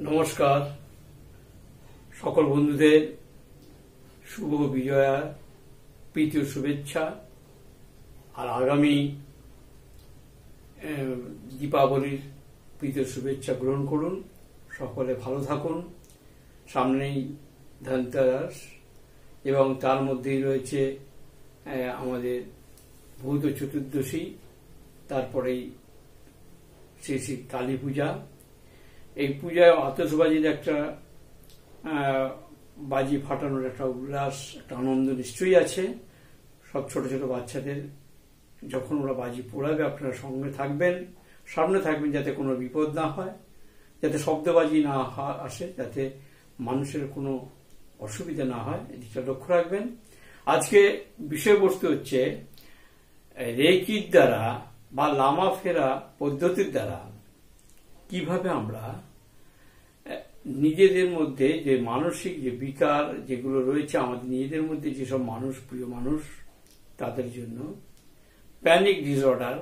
নমস্কার সকল বন্ধুদের শুভ বিজয়ার প্রীতি শুভেচ্ছা। আর আগামী দীপাবলির প্রীতি শুভেচ্ছা গ্রহণ করুন। সকলে ভালো থাকুন। সামনেই ধনতেরাস এবং তার মধ্যেই রয়েছে আমাদের ভূত চতুর্দশী, তারপরেই শ্রী শ্রী কালী পূজা। এই পূজায় আতশবাজির একটা বাজি ফাটানোর একটা উল্লাস, একটা আনন্দ নিশ্চয়ই আছে। সব ছোট ছোট বাচ্চাদের যখন ওরা বাজি পোড়াবে আপনারা সঙ্গে থাকবেন, সামনে থাকবেন, যাতে কোনো বিপদ না হয়, যাতে শব্দবাজি না আসে, যাতে মানুষের কোনো অসুবিধা না হয়, এদিকটা লক্ষ্য রাখবেন। আজকে বিষয়বস্তু হচ্ছে রেকির দ্বারা বা লামা ফেরা পদ্ধতির দ্বারা কিভাবে আমরা নিজেদের মধ্যে যে মানসিক যে বিকার যেগুলো রয়েছে, আমাদের নিজেদের মধ্যে যেসব মানুষ, প্রিয় মানুষ, তাদের জন্য প্যানিক ডিসঅর্ডার,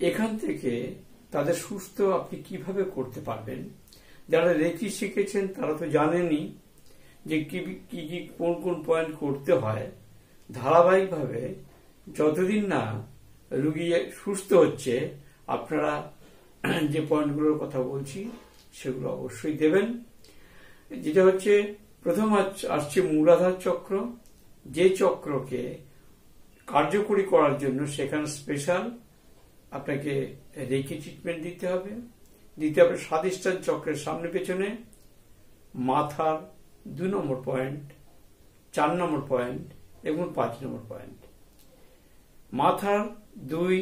এখান থেকে তাদের সুস্থ আপনি কিভাবে করতে পারবেন। যারা রেকি শিখেছেন তারা তো জানেনই যে কি কি কোন কোন পয়েন্ট করতে হয়। ধারাবাহিকভাবে যতদিন না রুগী সুস্থ হচ্ছে, আপনারা যে পয়েন্টগুলোর কথা বলছি সেগুলো অবশ্যই দেবেন। যেটা হচ্ছে, প্রথম আসছে মূলাধার চক্র। যে চক্রকে কার্যকরী করার জন্য সেখানে স্পেশাল আপনাকে রেকি ট্রিটমেন্ট দিতে হবে। স্বাধিষ্ঠান চক্রের সামনে পেছনে, মাথার 2 নম্বর পয়েন্ট, 4 নম্বর পয়েন্ট এবং 5 নম্বর পয়েন্ট। মাথার 2,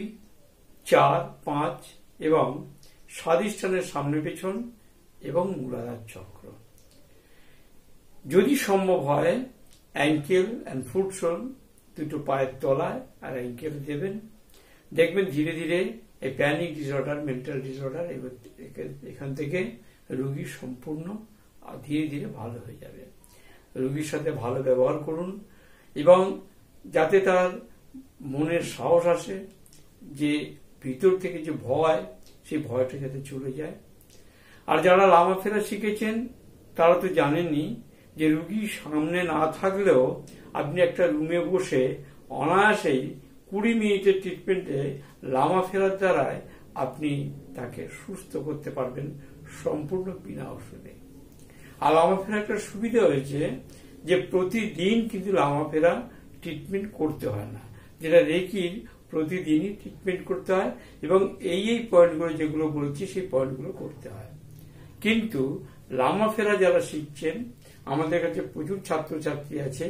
4, 5 এবং স্বাধিষ্ঠানের সামনে পেছন এবং মূলাধার চক্র। যদি সম্ভব হয় অ্যাঙ্কেল অ্যান্ড ফুট সোল, দুটো পায়ের তলায় আর অ্যাঙ্কেল দেবেন। দেখবেন ধীরে ধীরে এই প্যানিক ডিসঅর্ডার, মেন্টাল ডিসঅর্ডার এখান থেকে রোগী সম্পূর্ণ ধীরে ধীরে ভালো হয়ে যাবে। রোগীর সাথে ভালো ব্যবহার করুন এবং যাতে তার মনের সাহস আসে, যে ভিতর থেকে যে ভয়, সেই ভয়টা যাতে চলে যায়। আর যারা লামা ফেরা শিখেছেন তারা তো জানেনই যে রুগী সামনে না থাকলেও আপনি একটা রুমে বসে অনায়াসেই 20 মিনিটের ট্রিটমেন্টে লামা ফেরার দ্বারায় আপনি তাকে সুস্থ করতে পারবেন সম্পূর্ণ বিনা ওষুধে। আর লামা ফেরা একটা সুবিধা হয়েছে যে প্রতিদিন কিন্তু লামা ফেরা ট্রিটমেন্ট করতে হয় না, যেটা রেকির প্রতিদিনই ট্রিটমেন্ট করতে হয় এবং এই পয়েন্টগুলো যেগুলো বলছি সেই পয়েন্টগুলো করতে হয়। কিন্তু লামা ফেরা যারা শিখছেন, আমাদের কাছে প্রচুর ছাত্রছাত্রী আছে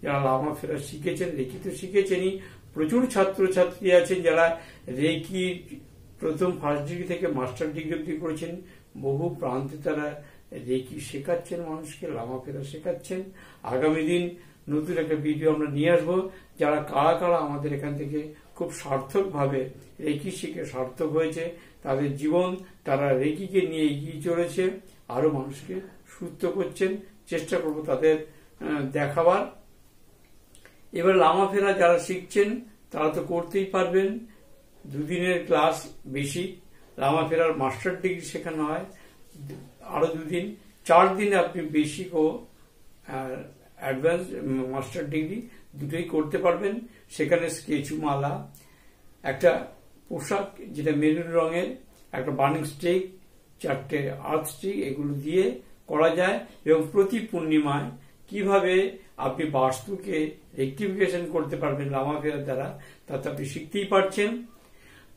যারা লামা ফেরা শিখেছেন। রেকি তো শিখেছেনই, প্রচুর ছাত্রছাত্রী আছেন যারা রেকি প্রথম ফার্স্ট ডিগ্রি থেকে মাস্টার ডিগ্রি অব্দি করেছেন। বহু প্রান্তে তারা রেকি শেখাচ্ছেন, মানুষকে লামা ফেরা শেখাচ্ছেন। আগামী দিন নতুন একটা ভিডিও আমরা নিয়ে আসবো, যারা কারা কারা আমাদের এখান থেকে খুব সার্থকভাবে রেকি শিখে সার্থক হয়েছে, তাদের জীবন তারা রেকিকে নিয়ে এগিয়ে চলেছে, আরো মানুষকে সুস্থ করছেন। চেষ্টা করবো তাদের দেখাবার। এবার লামা ফেরা যারা শিখছেন তারা তো করতেই পারবেন। 2 দিনের ক্লাস বেশি, লামা ফেরার মাস্টার ডিগ্রি শেখানো হয় আরো 2 দিন। 4 দিনে আপনি বেসিক ও অ্যাডভান্স মাস্টার ডিগ্রি দুটোই করতে পারবেন। সেখানে স্কেচু মালা, একটা পোশাক যেটা মেরুন রঙের, একটা বার্নিং স্টিক, 4টে আর্থ স্টিক, এগুলো দিয়ে করা যায়। এবং প্রতি পূর্ণিমায় কিভাবে আপনি বাস্তুকে রেকটিফিকেশন করতে পারবেন লামা ফেরার দ্বারা, তা তো আপনি শিখতেই পারছেন।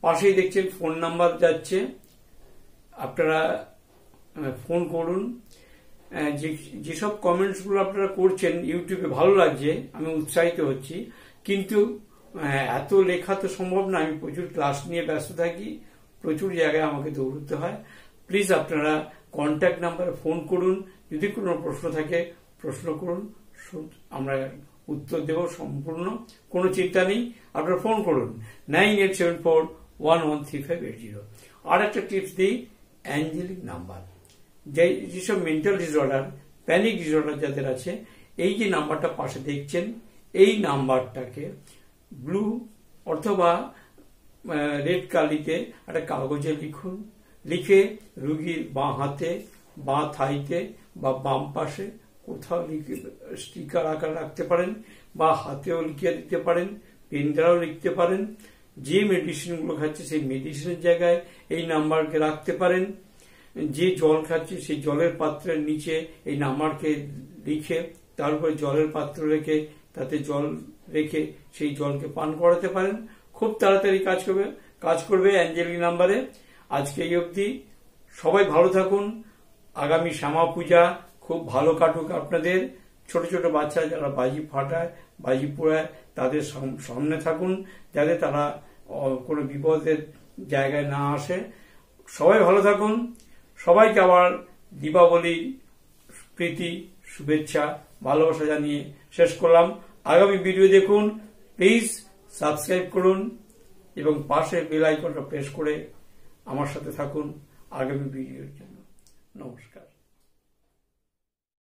পাশেই দেখছেন ফোন নাম্বার যাচ্ছে, আপনারা ফোন করুন। যেসব কমেন্টসগুলো আপনারা করছেন ইউটিউবে ভালো লাগছে, আমি উৎসাহিত হচ্ছি। কিন্তু এত লেখা তো সম্ভব না, আমি প্রচুর ক্লাস নিয়ে ব্যস্ত থাকি, প্রচুর জায়গায় আমাকে দৌড়তে হয়। প্লিজ আপনারা কন্ট্যাক্ট নাম্বারে ফোন করুন। যদি কোনো প্রশ্ন থাকে প্রশ্ন করুন, আমরা উত্তর দেব সম্পূর্ণ, কোনো চিন্তা নেই। আপনারা ফোন করুন 9874113580। আর একটা টিপস দিই, অ্যাঞ্জেলিক নাম্বার। যেসব মেন্টাল ডিসঅর্ডার, প্যানিক ডিসঅর্ডার যাদের আছে, এই যে নাম্বারটা পাশে দেখছেন, এই নাম্বারটাকে ব্লু অথবা রেড কালিতে একটা কাগজে লিখুন। লিখে রুগীর বাঁ হাতে বাঁ থাইতে বা বাম পাশে কোথাও স্টিকার আকার রাখতে পারেন, বা হাতেও লিখে দিতে পারেন, পেন দ্বারাও লিখতে পারেন। যে মেডিসিনগুলো খাচ্ছে সেই মেডিসিনের জায়গায় এই নাম্বারকে রাখতে পারেন। যে জল খাচ্ছে সেই জলের পাত্রের নিচে এই নাম্বারকে লিখে তারপরে জলের পাত্র রেখে তাতে জল রেখে সেই জলকে পান করাতে পারেন। খুব তাড়াতাড়ি কাজ করবে অ্যাঞ্জেলিক নাম্বারে। আজকে এই অবধি, সবাই ভালো থাকুন। আগামী শ্যামা পূজা খুব ভালো কাটুক আপনাদের। ছোট ছোট বাচ্চা যারা বাজি ফাটায়, বাজি পোড়ায়, তাদের সামনে থাকুন যাতে তারা কোনো বিপদের জায়গায় না আসে। সবাই ভালো থাকুন। সবাইকে আবার দীপাবলির প্রীতি, শুভেচ্ছা, ভালোবাসা জানিয়ে শেষ করলাম। আগামী ভিডিও দেখুন, প্লিজ সাবস্ক্রাইব করুন এবং পাশে বেল আইকনটা প্রেস করে আমার সাথে থাকুন আগামী ভিডিওর জন্য।